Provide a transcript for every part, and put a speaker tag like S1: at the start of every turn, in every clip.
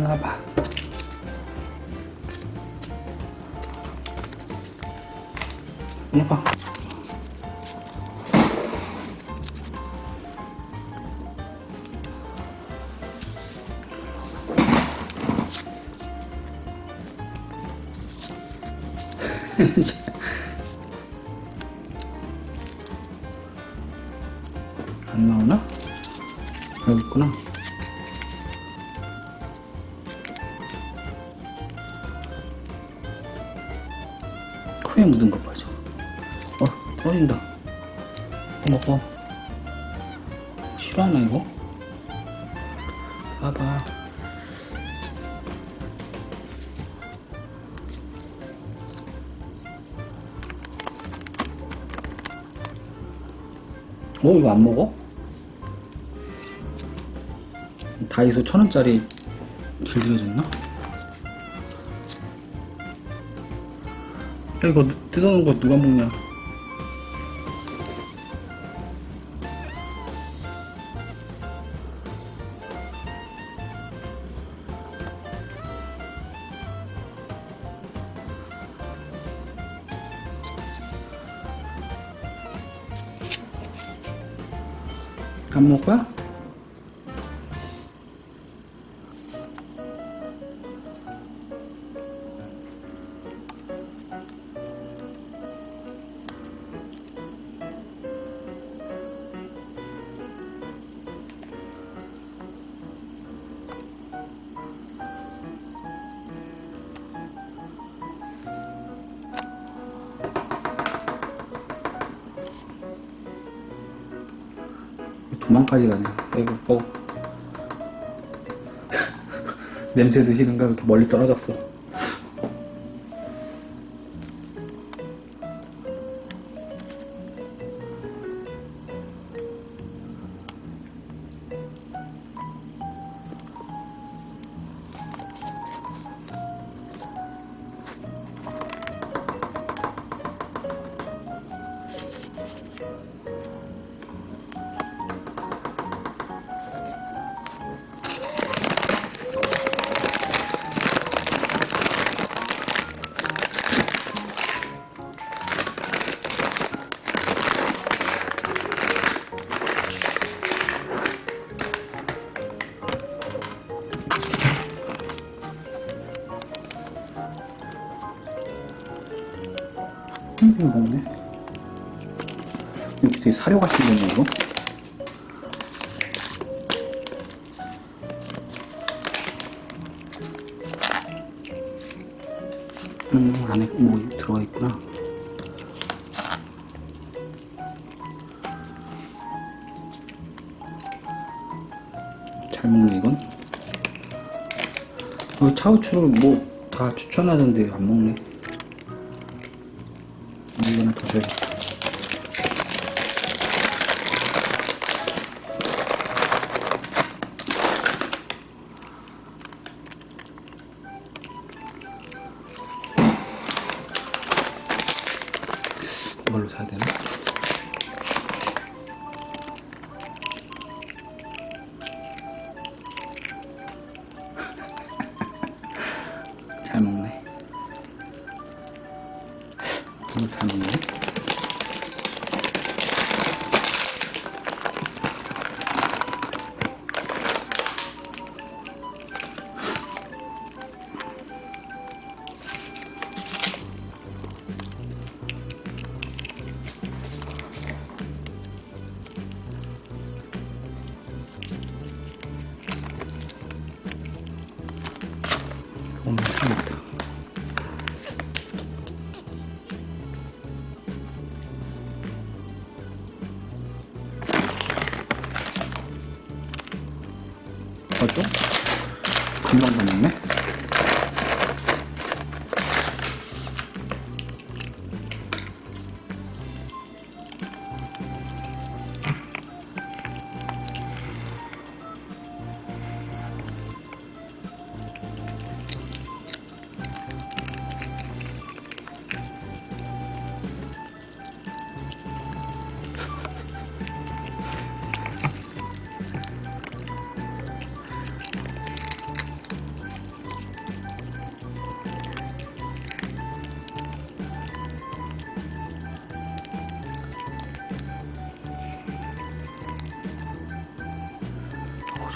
S1: 와봐. 와봐. 안 나오나? 여기 있구나. 코에 묻은 거 봐줘. 떨어진다. 먹어. 싫어하나 이거? 봐봐. 이거 안 먹어? 다이소 1000원짜리 길들여졌나? 야, 이거 뜯어놓은 거 누가 먹냐? 안 먹을 거야? 도망까지 가네. 이거 냄새도 싫은가? 이렇게 멀리 떨어졌어. 이거 먹네. 이렇게 되게 사료같이 생겼네 이거. 안에 뭐 들어가 있구나. 잘 먹네 이건. 차우추를 뭐 다 추천하던데 안 먹네. 이거는 더 줘야겠다. 이걸로 사야 되나? 잘 먹네. 잘 먹네. 엄청 많다.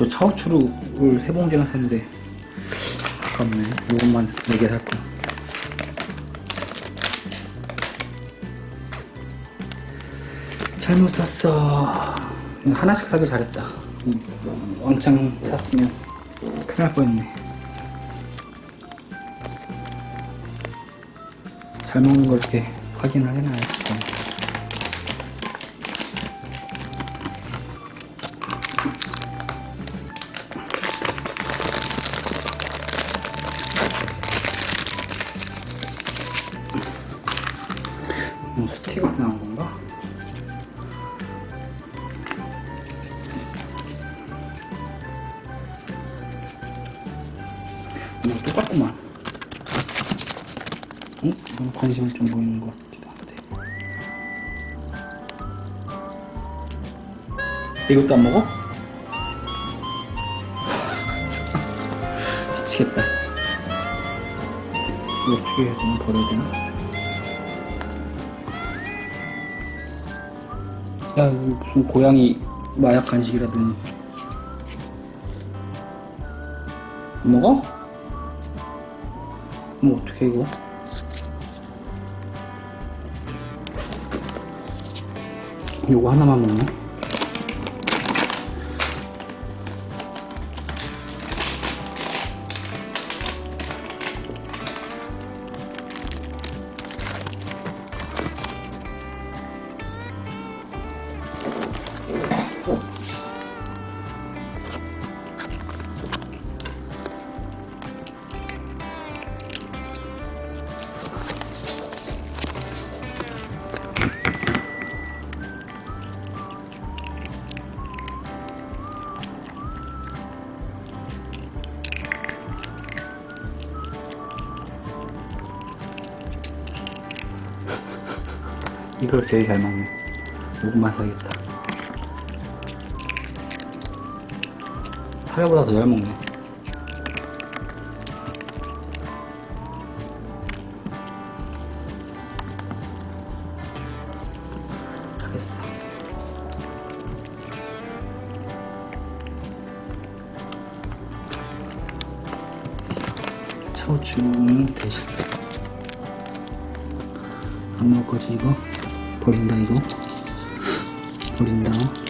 S1: 저 차후추를 3봉지나 샀는데 아깝네. 이것만 4개 살거. 잘못 샀어. 하나씩 사길 잘했다. 왕창 샀으면 큰일 날 뻔했네. 잘 먹는 걸 이렇게 확인을 해놔야지. 스틱으로 나온 건가? 똑같구만. 응? 이건 관심을 좀 보이는 것 같기도 한데. 이것도 안 먹어? 미치겠다. 이거 어떻게 해야 되나? 버려야 되나? 야, 이거 무슨 고양이 마약 간식이라더니. 안 먹어? 뭐 어떻게 이거? 요거 하나만 먹네. 이걸 제일 잘 먹네. 요것만 사야겠다. 사료보다 더 잘 먹네. 잘했어. 차후추는 대신 안 먹을 거지 이거? 버린다 이거? 버린다.